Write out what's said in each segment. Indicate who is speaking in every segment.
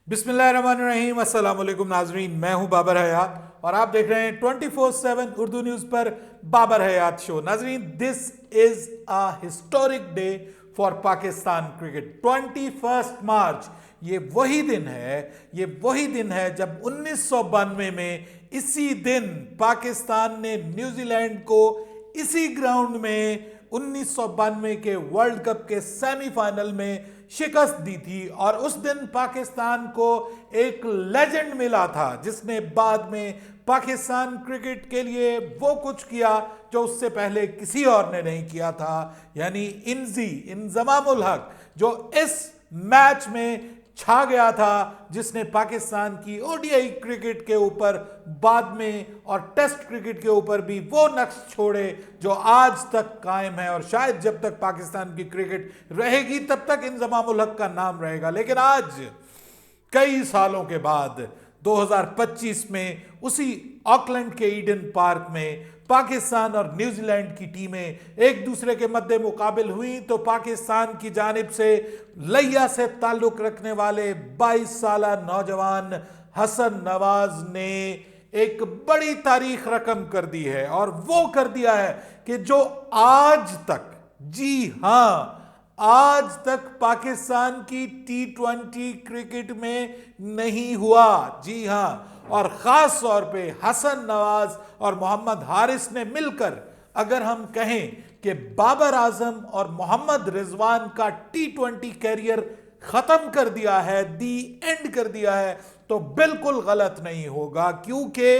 Speaker 1: बिस्मिल्लाहिर्रहमानिर्रहीम, अस्सलाम वालेकुम नाजरीन। मैं हूं बाबर हयात और आप देख रहे हैं 24/7 उर्दू न्यूज़ पर बाबर हयात शो। नाजरीन, this is a historic day for Pakistan cricket. 21 मार्च ये वही दिन है जब 1992 में इसी दिन पाकिस्तान ने न्यूजीलैंड को इसी ग्राउंड में 1992 के वर्ल्ड कप के सेमीफाइनल में शिकस्त दी थी। और उस दिन पाकिस्तान को एक लेजेंड मिला था जिसने बाद में पाकिस्तान क्रिकेट के लिए वो कुछ किया जो उससे पहले किसी और ने नहीं किया था, यानी इंजमामुल हक, जो इस मैच में छा गया था, जिसने पाकिस्तान की ओडीआई क्रिकेट के ऊपर बाद में और टेस्ट क्रिकेट के ऊपर भी वो नक्श छोड़े जो आज तक कायम है। और शायद जब तक पाकिस्तान की क्रिकेट रहेगी तब तक इंजमामुल हक का नाम रहेगा। लेकिन आज कई सालों के बाद 2025 में उसी ऑकलैंड के ईडन पार्क में पाकिस्तान और न्यूजीलैंड की टीमें एक दूसरे के मद्दे मुकाबिल हुई तो पाकिस्तान की जानिब से लैया से ताल्लुक रखने वाले 22 साला नौजवान हसन नवाज ने एक बड़ी तारीख रकम कर दी है। और वो कर दिया है कि जो आज तक, जी हां, आज तक पाकिस्तान की T20 क्रिकेट में नहीं हुआ। जी हां, और खास तौर पे हसन नवाज और मोहम्मद हारिस ने मिलकर अगर हम कहें कि बाबर आजम और मोहम्मद रिजवान का T20 कैरियर खत्म कर दिया है, दी एंड कर दिया है, तो बिल्कुल गलत नहीं होगा, क्योंकि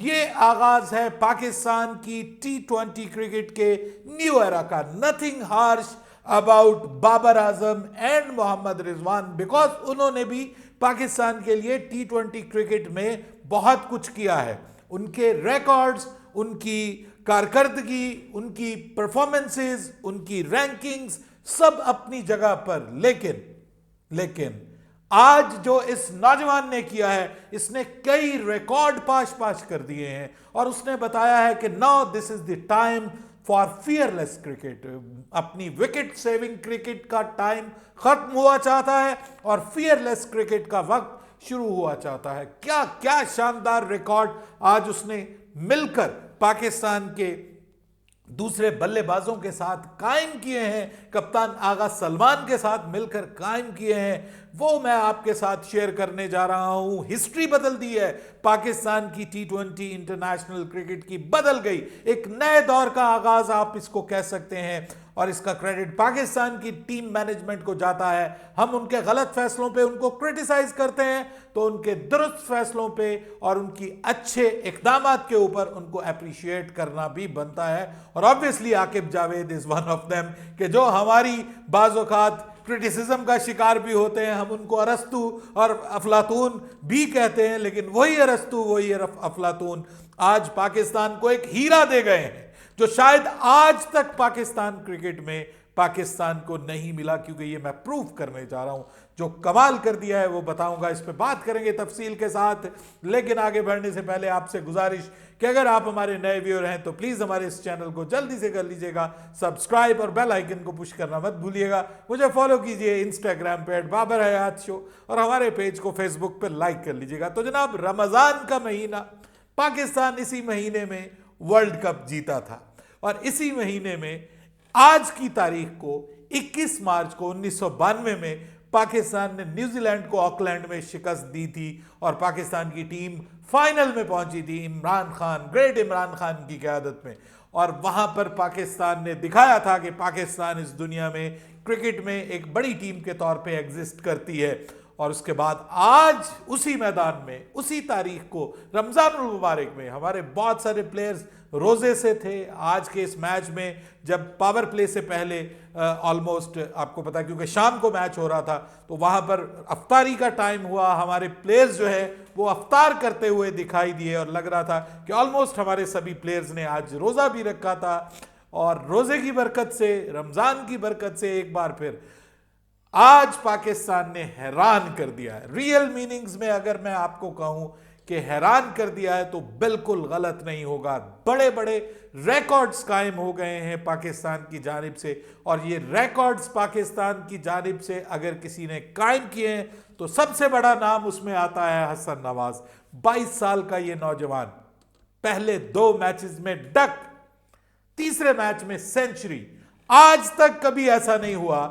Speaker 1: ये आगाज है पाकिस्तान की T20 क्रिकेट के न्यू एरा का। Nothing harsh about Babar Azam and Mohammad Rizwan, because उन्होंने भी पाकिस्तान के लिए T20 क्रिकेट में बहुत कुछ किया है। उनके रिकॉर्ड्स, उनकी कारकर्दगी, उनकी परफॉर्मेंसेस, उनकी रैंकिंग्स सब अपनी जगह पर। लेकिन आज जो इस नौजवान ने किया है, इसने कई रिकॉर्ड पाश कर दिए हैं और उसने बताया है कि now this is the time for fearless cricket. अपनी विकेट सेविंग क्रिकेट का टाइम खत्म हुआ चाहता है और फियरलेस क्रिकेट का वक्त शुरू हुआ चाहता है। क्या क्या शानदार रिकॉर्ड आज उसने मिलकर पाकिस्तान के दूसरे बल्लेबाजों के साथ कायम किए हैं, कप्तान आगा सलमान के साथ मिलकर कायम किए हैं, वो मैं आपके साथ शेयर करने जा रहा हूं। हिस्ट्री बदल दी है, पाकिस्तान की T20 इंटरनेशनल क्रिकेट की बदल गई। एक नए दौर का आगाज आप इसको कह सकते हैं और इसका क्रेडिट पाकिस्तान की टीम मैनेजमेंट को जाता है। हम उनके गलत फैसलों पे उनको क्रिटिसाइज करते हैं तो उनके दुरुस्त फैसलों पे और उनकी अच्छे इकदामात के ऊपर उनको अप्रिशिएट करना भी बनता है। और obviously Aqib Javed is one of them, कि जो हमारी बाज़-औक़ात क्रिटिसिज्म का शिकार भी होते हैं। हम उनको अरस्तु और अफलातून भी कहते हैं, लेकिन वही अरस्तु, वही अफलातून आज पाकिस्तान को एक हीरा दे गए हैं जो शायद आज तक पाकिस्तान क्रिकेट में पाकिस्तान को नहीं मिला। क्योंकि ये मैं प्रूव करने जा रहा हूं, जो कमाल कर दिया है वो बताऊंगा, इस पे बात करेंगे तफसील के साथ। लेकिन आगे बढ़ने से पहले आपसे गुजारिश कि अगर आप हमारे नए व्यूअर हैं तो प्लीज हमारे इस चैनल को जल्दी से कर लीजिएगा सब्सक्राइब और बेल आइकन को पुश करना मत भूलिएगा। मुझे फॉलो कीजिए इंस्टाग्राम पे @बाबर हयात शो और हमारे पेज को फेसबुक पे लाइक कर लीजिएगा। तो जनाब, रमजान का महीना, पाकिस्तान इसी महीने में वर्ल्ड कप जीता था और इसी महीने में आज की तारीख को 21 मार्च को 1992 में पाकिस्तान ने न्यूजीलैंड को ऑकलैंड में शिकस्त दी थी और पाकिस्तान की टीम फाइनल में पहुंची थी इमरान खान, ग्रेट इमरान खान की क़यादत में। और वहां पर पाकिस्तान ने दिखाया था कि पाकिस्तान इस दुनिया में क्रिकेट में एक बड़ी टीम के तौर पे एग्जिस्ट करती है। और उसके बाद आज उसी मैदान में, उसी तारीख को, रमजानुल मुबारक में हमारे बहुत सारे प्लेयर्स रोजे से थे। आज के इस मैच में जब पावर प्ले से पहले ऑलमोस्ट आपको पता है, क्योंकि शाम को मैच हो रहा था, तो वहां पर अफ्तारी का टाइम हुआ, हमारे प्लेयर्स जो है वो अफ्तार करते हुए दिखाई दिए और लग रहा था कि ऑलमोस्ट हमारे सभी प्लेयर्स ने आज रोजा भी रखा था। और रोजे की बरकत से, रमजान की बरकत से एक बार फिर आज पाकिस्तान ने हैरान कर दिया है। रियल मीनिंग्स में अगर मैं आपको कहूं कि हैरान कर दिया है तो बिल्कुल गलत नहीं होगा। बड़े बड़े रिकॉर्ड्स कायम हो गए हैं पाकिस्तान की जानिब से, और ये रिकॉर्ड्स पाकिस्तान की जानिब से अगर किसी ने कायम किए हैं तो सबसे बड़ा नाम उसमें आता है हसन नवाज। 22 साल का ये नौजवान, पहले 2 मैचेस में डक, तीसरे मैच में सेंचुरी। आज तक कभी ऐसा नहीं हुआ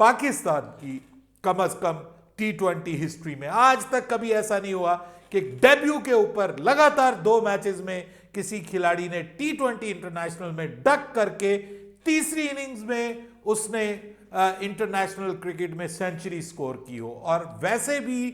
Speaker 1: पाकिस्तान की कम से कम T20 हिस्ट्री में, आज तक कभी ऐसा नहीं हुआ कि डेब्यू के ऊपर लगातार 2 मैचेस में किसी खिलाड़ी ने T20 इंटरनेशनल में डक करके तीसरी इनिंग्स में उसने इंटरनेशनल क्रिकेट में सेंचुरी स्कोर की हो। और वैसे भी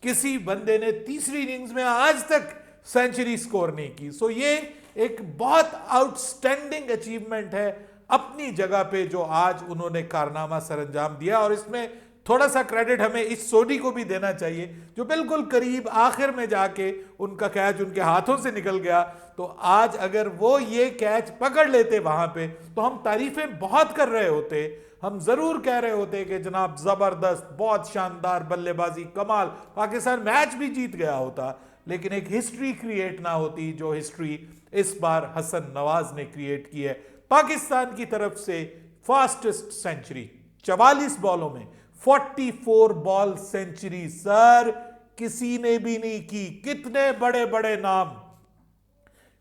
Speaker 1: किसी बंदे ने तीसरी इनिंग्स में आज तक सेंचुरी स्कोर नहीं की। सो ये एक बहुत आउटस्टैंडिंग अचीवमेंट है अपनी जगह पे जो आज उन्होंने कारनामा सरअंजाम दिया। और इसमें थोड़ा सा क्रेडिट हमें इस सोडी को भी देना चाहिए जो बिल्कुल करीब आखिर में जाके उनका कैच उनके हाथों से निकल गया। तो आज अगर वो ये कैच पकड़ लेते वहां पे तो हम तारीफें बहुत कर रहे होते, हम जरूर कह रहे होते कि जनाब जबरदस्त, बहुत शानदार बल्लेबाजी, कमाल, पाकिस्तान मैच भी जीत गया होता। लेकिन एक हिस्ट्री क्रिएट ना होती जो हिस्ट्री इस बार हसन नवाज ने क्रिएट की है। पाकिस्तान की तरफ से फास्टेस्ट सेंचुरी 44 बॉलों में 44 बॉल सेंचुरी सर किसी ने भी नहीं की। कितने बड़े बड़े नाम,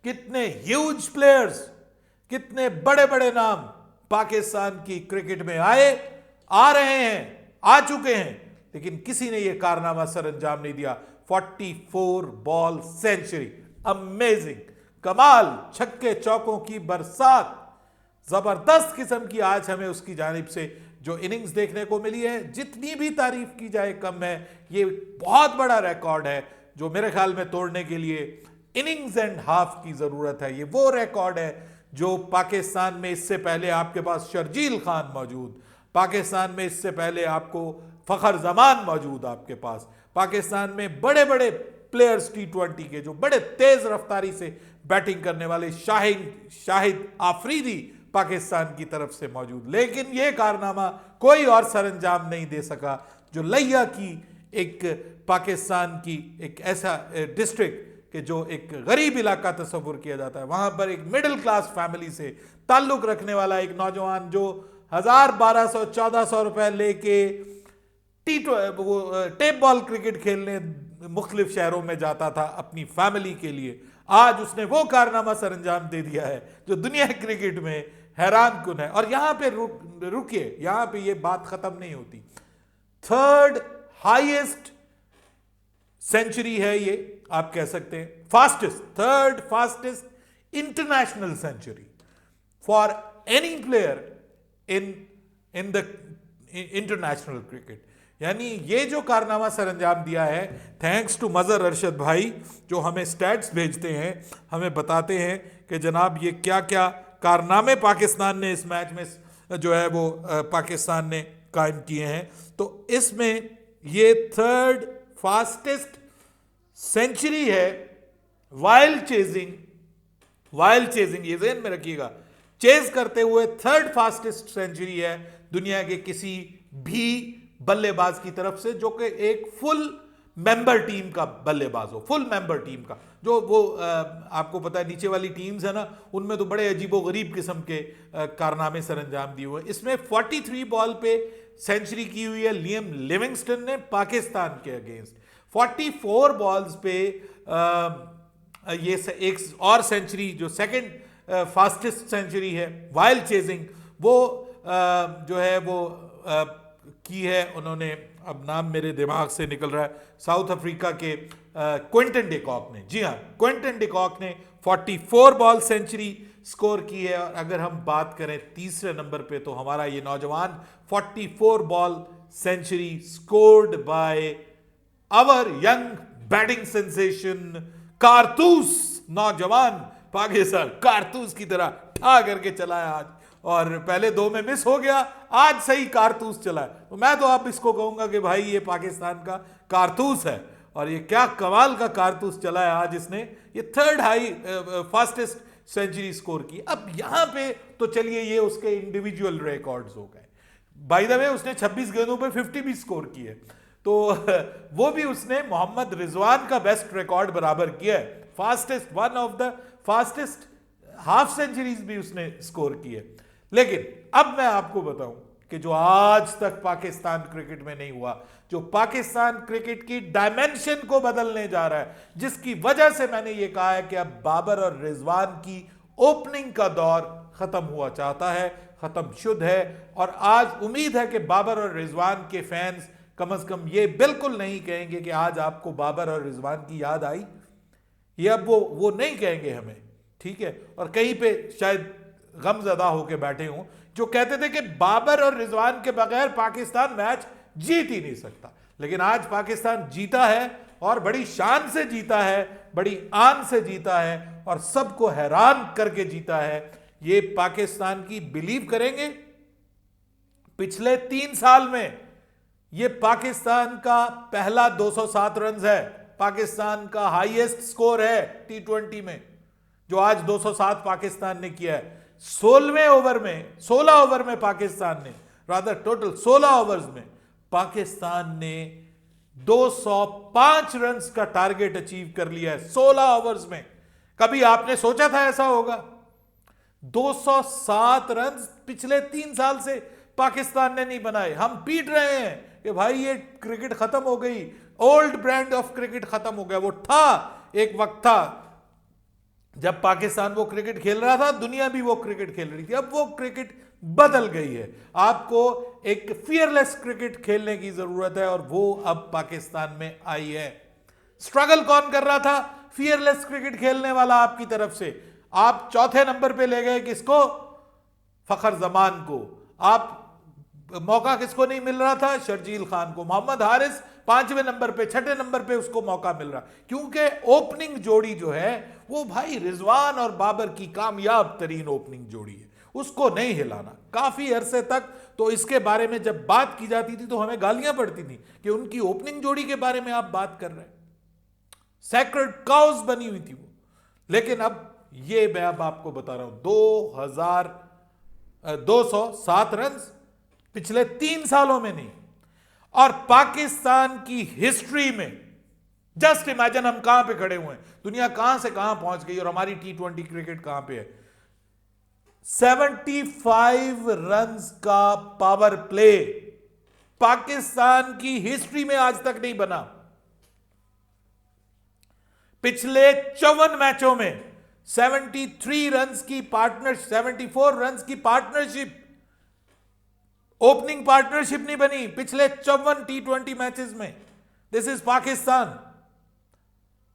Speaker 1: कितने ह्यूज प्लेयर्स, कितने बड़े बड़े नाम पाकिस्तान की क्रिकेट में आए, आ रहे हैं, आ चुके हैं, लेकिन किसी ने यह कारनामा सरअंजाम नहीं दिया। 44 बॉल सेंचुरी, अमेजिंग, कमाल, छक्के चौकों की बरसात, जबरदस्त किस्म की आज हमें उसकी जानिब से जो इनिंग्स देखने को मिली है, जितनी भी तारीफ की जाए कम है। ये बहुत बड़ा रिकॉर्ड है जो मेरे ख्याल में तोड़ने के लिए इनिंग्स एंड हाफ की जरूरत है। ये वो रिकॉर्ड है जो पाकिस्तान में इससे पहले आपके पास शर्जील खान मौजूद, पाकिस्तान में इससे पहले आपको फखर जमान मौजूद, आपके पास पाकिस्तान में बड़े बड़े प्लेयर्स T20 के जो बड़े तेज रफ्तारी से बैटिंग करने वाले शाहिद आफरीदी पाकिस्तान की तरफ से मौजूद, लेकिन यह कारनामा कोई और सरअंजाम नहीं दे सका जो लैया की एक पाकिस्तान की एक ऐसा डिस्ट्रिक्ट कि जो एक गरीब इलाका तस्वुर किया जाता है, वहां पर एक मिडिल क्लास फैमिली से ताल्लुक रखने वाला एक नौजवान जो 1000-1200-1400 रुपए लेके टेप बॉल क्रिकेट खेलने मुख्तलिफ शहरों में जाता था अपनी फैमिली के लिए, आज उसने वो कारनामा सरअंजाम दे दिया है जो दुनिया क्रिकेट में हैरान कुन है। और यहां पे रुकिए, यहां पे ये बात खत्म नहीं होती। 3rd हाईएस्ट सेंचुरी है ये, आप कह सकते हैं fastest, 3rd fastest international century for any player in the international cricket. यानी ये जो कारनामा सरअंजाम दिया है, थैंक्स टू मजर अरशद भाई जो हमें स्टैट्स भेजते हैं, हमें बताते हैं कि जनाब ये क्या क्या कारनामे पाकिस्तान ने इस मैच में जो है वो पाकिस्तान ने कायम किए हैं। तो इसमें ये 3rd फास्टेस्ट सेंचुरी है वाइल चेजिंग, ये ज़हन में रखिएगा, चेज करते हुए 3rd फास्टेस्ट सेंचुरी है दुनिया के किसी भी बल्लेबाज की तरफ से जो कि एक फुल मेंबर टीम का बल्लेबाज हो, फुल मेंबर टीम का। जो वो आपको पता है नीचे वाली टीम्स है ना, उनमें तो बड़े अजीबो गरीब किस्म के कारनामे सरअंजाम दिए हुए। इसमें 43 बॉल पे सेंचुरी की हुई है लियम लिविंगस्टन ने पाकिस्तान के अगेंस्ट। 44 बॉल्स पे ये एक और सेंचुरी जो 2nd फास्टेस्ट सेंचुरी है वाइल चेजिंग, वो जो है वो की है उन्होंने, अब नाम मेरे दिमाग से निकल रहा है, साउथ अफ्रीका के क्विंटन डिकॉक ने, जी हाँ क्विंटन डिकॉक ने 44 बॉल सेंचुरी स्कोर की है। और अगर हम बात करें तीसरे नंबर पे तो हमारा ये नौजवान 44 ball century scored by our young batting sensation कारतूस नौजवान पाकिस्तान, कारतूस की तरह ठा करके चला है आज, और पहले 2 में मिस हो गया, आज सही कारतूस चला है। तो मैं तो आप इसको कहूंगा कि भाई ये पाकिस्तान का कारतूस है, और ये क्या कमाल का कारतूस चला है आज इसने, ये 3rd high fastest century score की। अब यहां पे तो चलिए ये उसके इंडिविजुअल रिकॉर्ड्स हो गए, बाय द वे उसने 26 गेंदों पे 50 भी स्कोर की है। तो वो भी उसने मोहम्मद रिजवान का बेस्ट रिकॉर्ड बराबर किया है। Fastest, one of the fastest half centuries भी उसने स्कोर की है। लेकिन अब मैं आपको बताऊं कि जो आज तक पाकिस्तान क्रिकेट में नहीं हुआ, जो पाकिस्तान क्रिकेट की डायमेंशन को बदलने जा रहा है, जिसकी वजह से मैंने ये कहा है कि अब बाबर और रिजवान की ओपनिंग का दौर खत्म हुआ चाहता है, खत्म शुद्ध है। और आज उम्मीद है कि बाबर और रिजवान के फैंस कम से कम ये बिल्कुल नहीं कहेंगे कि आज आपको बाबर और रिजवान की याद आई। ये अब वो नहीं कहेंगे हमें, ठीक है। और कहीं पे शायद गमज़दा होके बैठे हों जो कहते थे कि बाबर और रिजवान के बगैर पाकिस्तान मैच जीत ही नहीं सकता। लेकिन आज पाकिस्तान जीता है और बड़ी शान से जीता है, बड़ी आन से जीता है और सबको हैरान करके जीता है। ये पाकिस्तान की, बिलीव करेंगे, पिछले 3 साल में ये पाकिस्तान का पहला 207 रन है, पाकिस्तान का हाईएस्ट स्कोर है T20 में, जो आज 207 पाकिस्तान ने किया है। 16 ओवर में पाकिस्तान ने, रादर टोटल 16 ओवर्स में पाकिस्तान ने 205 रन का टारगेट अचीव कर लिया है 16 ओवर्स में। कभी आपने सोचा था ऐसा होगा? 207 रन पिछले 3 साल से पाकिस्तान ने नहीं बनाए। हम पीट रहे हैं कि भाई ये क्रिकेट खत्म हो गई, ओल्ड ब्रांड ऑफ क्रिकेट खत्म हो गया। वो था, एक वक्त था जब पाकिस्तान वो क्रिकेट खेल रहा था, दुनिया भी वो क्रिकेट खेल रही थी। अब वो क्रिकेट बदल गई है। आपको एक फियरलेस क्रिकेट खेलने की जरूरत है और वो अब पाकिस्तान में आई है। स्ट्रगल कौन कर रहा था? फियरलेस क्रिकेट खेलने वाला आपकी तरफ से। आप चौथे नंबर पे ले गए किसको? फखर जमान को। आप मौका किसको नहीं मिल रहा था? शर्जील खान को। मोहम्मद हारिस 5वें नंबर पे, 6ठे नंबर पे उसको मौका मिल रहा, क्योंकि ओपनिंग जोड़ी जो है वो भाई रिजवान और बाबर की कामयाब तरीन ओपनिंग जोड़ी है, उसको नहीं हिलाना काफी अरसे तक। तो इसके बारे में जब बात की जाती थी तो हमें गालियां पड़ती थी कि उनकी ओपनिंग जोड़ी के बारे में आप बात कर रहे हैं, सैक्रेड काउज बनी हुई थी वो। लेकिन अब ये मैं अब आपको बता रहा हूं, 207 रन पिछले 3 सालों में नहीं। और पाकिस्तान की हिस्ट्री में जस्ट इमेजिन हम कहां पे खड़े हुए हैं, दुनिया कहां से कहां पहुंच गई और हमारी T20 क्रिकेट कहां पे है। 75 रन्स का पावर प्ले पाकिस्तान की हिस्ट्री में आज तक नहीं बना। पिछले 54 मैचों में 73 रन्स की पार्टनरशिप, 74 रन्स की पार्टनरशिप, ओपनिंग पार्टनरशिप नहीं बनी पिछले 54 T20 मैचेस में। This is Pakistan,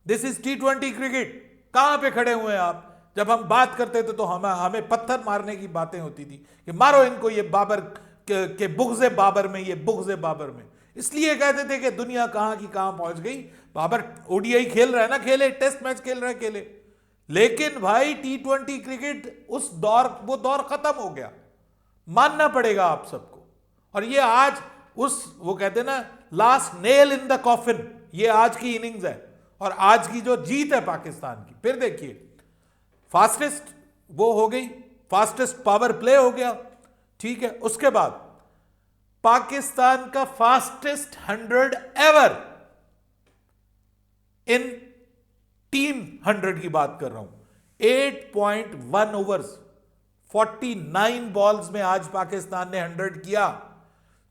Speaker 1: this is T20 cricket. कहां पे खड़े हुए हैं आप? जब हम बात करते थे तो हमें पत्थर मारने की बातें होती थी कि मारो इनको, ये बाबर के बुग़्ज़े बाबर में, ये बुग़्ज़े बाबर में। इसलिए कहते थे कि दुनिया कहां की कहां पहुंच गई। बाबर ODI खेल रहा है ना, खेले, टेस्ट मैच खेल रहा है, खेले। लेकिन भाई T20 क्रिकेट वो दौर खत्म हो गया, मानना पड़ेगा आप सबको। और ये आज वो कहते हैं ना, last nail in the coffin, ये आज की इनिंग्स है और आज की जो जीत है पाकिस्तान की। फिर देखिए, फास्टेस्ट वो हो गई, फास्टेस्ट पावर प्ले हो गया, ठीक है। उसके बाद पाकिस्तान का फास्टेस्ट 100 एवर इन टीम 100 की बात कर रहा हूं, 8.1 ओवर्स, 49 बॉल्स में आज पाकिस्तान ने 100 किया,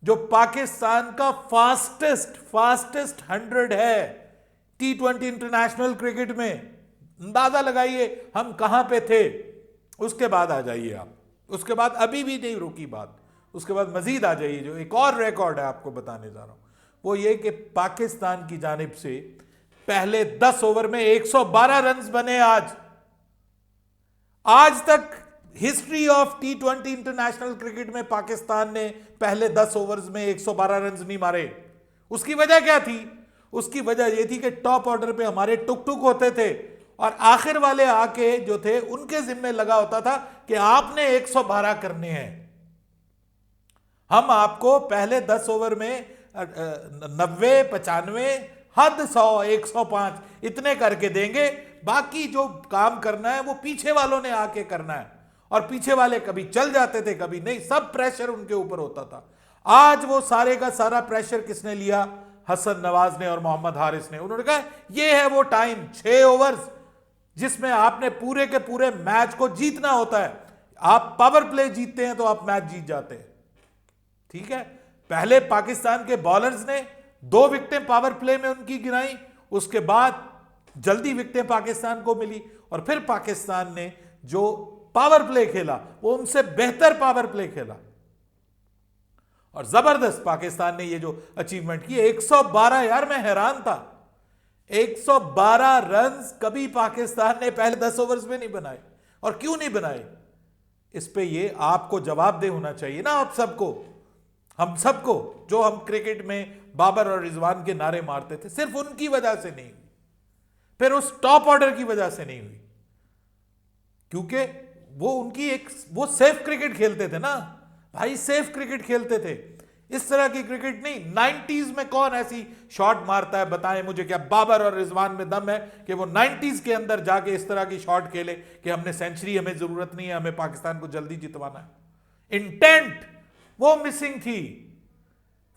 Speaker 1: जो पाकिस्तान का फास्टेस्ट 100 है T20 इंटरनेशनल क्रिकेट में। अंदाजा लगाइए हम कहां पे थे। उसके बाद आ जाइए आप, उसके बाद अभी भी नहीं रुकी बात, उसके बाद मजीद आ जाइए। जो एक और रिकॉर्ड है आपको बताने जा रहा हूं, वो ये कि पाकिस्तान की जानिब से पहले 10 ओवर में 112 रन बने। आज तक history of T20 international cricket में पाकिस्तान ने पहले 10 ओवर्स में 112 रन नहीं मारे। उसकी वजह क्या थी? उसकी वजह यह थी कि टॉप ऑर्डर पे हमारे टुक टुक होते थे और आखिर वाले आके जो थे उनके जिम्मे लगा होता था कि आपने 112 करने हैं। हम आपको पहले 10 ओवर में 90, 95, हद 100, 105 इतने करके देंगे, बाकी जो काम करना है वो पीछे वालों ने आके करना है। और पीछे वाले कभी चल जाते थे, कभी नहीं, सब प्रेशर उनके ऊपर होता था। आज वो सारे का सारा प्रेशर किसने लिया? हसन नवाज ने और मोहम्मद हारिस ने। उन्होंने कहा ये है वो टाइम, 6 ओवर्स जिसमें आपने पूरे के पूरे मैच को जीतना होता है। आप पावर प्ले जीतते हैं तो आप मैच जीत जाते हैं। ठीक है, पहले पाकिस्तान के बॉलर्स ने 2 विकेटें पावर प्ले में उनकी गिराई, उसके बाद जल्दी विकेटें पाकिस्तान को मिली, और फिर पाकिस्तान ने जो पावर प्ले खेला वो उनसे बेहतर पावर प्ले खेला, और जबरदस्त पाकिस्तान ने ये जो अचीवमेंट की 112। यार मैं हैरान था, 112 रन कभी पाकिस्तान ने पहले 10 ओवर्स में नहीं बनाए। और क्यों नहीं बनाए, इस पे ये आपको जवाबदेह होना चाहिए ना, आप सबको, हम सबको, जो हम क्रिकेट में बाबर और रिजवान के नारे मारते थे, सिर्फ उनकी वजह से नहीं हुई, फिर उस टॉप ऑर्डर की वजह से नहीं हुई, क्योंकि वो उनकी वो सेफ क्रिकेट खेलते थे ना भाई, सेफ क्रिकेट खेलते थे। इस तरह की क्रिकेट नहीं। 90s में कौन ऐसी शॉट मारता है, बताएं मुझे। क्या बाबर और रिजवान में दम है कि वो 90s के अंदर जाके इस तरह की शॉट खेले कि हमने सेंचुरी, हमें जरूरत नहीं है, हमें पाकिस्तान को जल्दी जितवाना है। इंटेंट वो मिसिंग थी,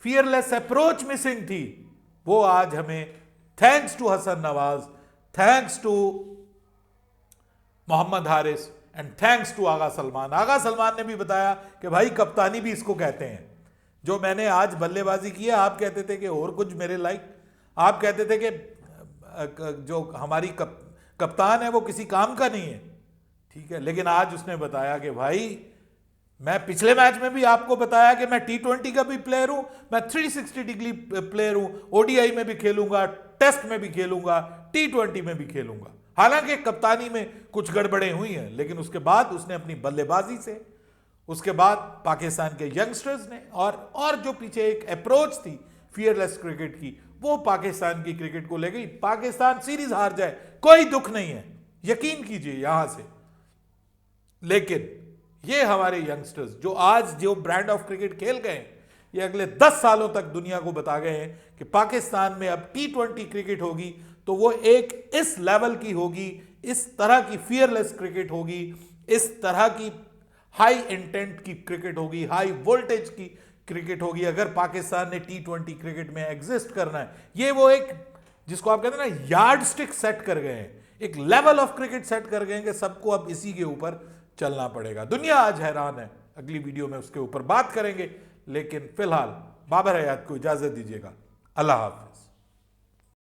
Speaker 1: फियरलेस अप्रोच मिसिंग थी। वो आज हमें, thanks to Hasan Nawaz, thanks to Mohammad Haris and thanks to Agha Salman. Agha Salman ने भी बताया कि भाई कप्तानी भी इसको कहते हैं। जो मैंने आज बल्लेबाजी की है, आप कहते थे कि और कुछ मेरे लाइक, आप कहते थे कि जो हमारी कप्तान है वो किसी काम का नहीं है। ठीक है, लेकिन आज उसने बताया कि भाई मैं पिछले मैच में भी आपको बताया कि मैं T20 का भी प्लेयर हूं, मैं 360 डिग्री प्लेयर हूं, ओडीआई में भी खेलूंगा, टेस्ट में भी खेलूंगा, T20 में भी खेलूंगा। हालांकि कप्तानी में कुछ गड़बड़ें हुई हैं, लेकिन उसके बाद उसने अपनी बल्लेबाजी से, उसके बाद पाकिस्तान के यंगस्टर्स ने, और जो पीछे एक अप्रोच थी फियरलेस क्रिकेट की, वो पाकिस्तान की क्रिकेट को ले गई। पाकिस्तान सीरीज हार जाए कोई दुख नहीं है, यकीन कीजिए यहां से, लेकिन ये हमारे यंगस्टर्स जो आज जो ब्रांड ऑफ क्रिकेट खेल गए, ये अगले 10 सालों तक दुनिया को बता गए हैं कि पाकिस्तान में अब T20 क्रिकेट होगी तो वो एक इस लेवल की होगी, इस तरह की फियरलेस क्रिकेट होगी, इस तरह की हाई इंटेंट की क्रिकेट होगी, हाई वोल्टेज की क्रिकेट होगी। अगर पाकिस्तान ने T20 क्रिकेट में एग्जिस्ट करना है, ये वो एक, जिसको आप कहते हैं ना, यार्ड स्टिक सेट कर गए हैं, एक लेवल ऑफ क्रिकेट सेट कर गए हैं कि सबको अब इसी के ऊपर चलना पड़ेगा। दुनिया आज हैरान है, अगली वीडियो में उसके ऊपर बात करेंगे, लेकिन फिलहाल बाबर हयात को इजाजत दीजिएगा। अल्लाह हाफिज।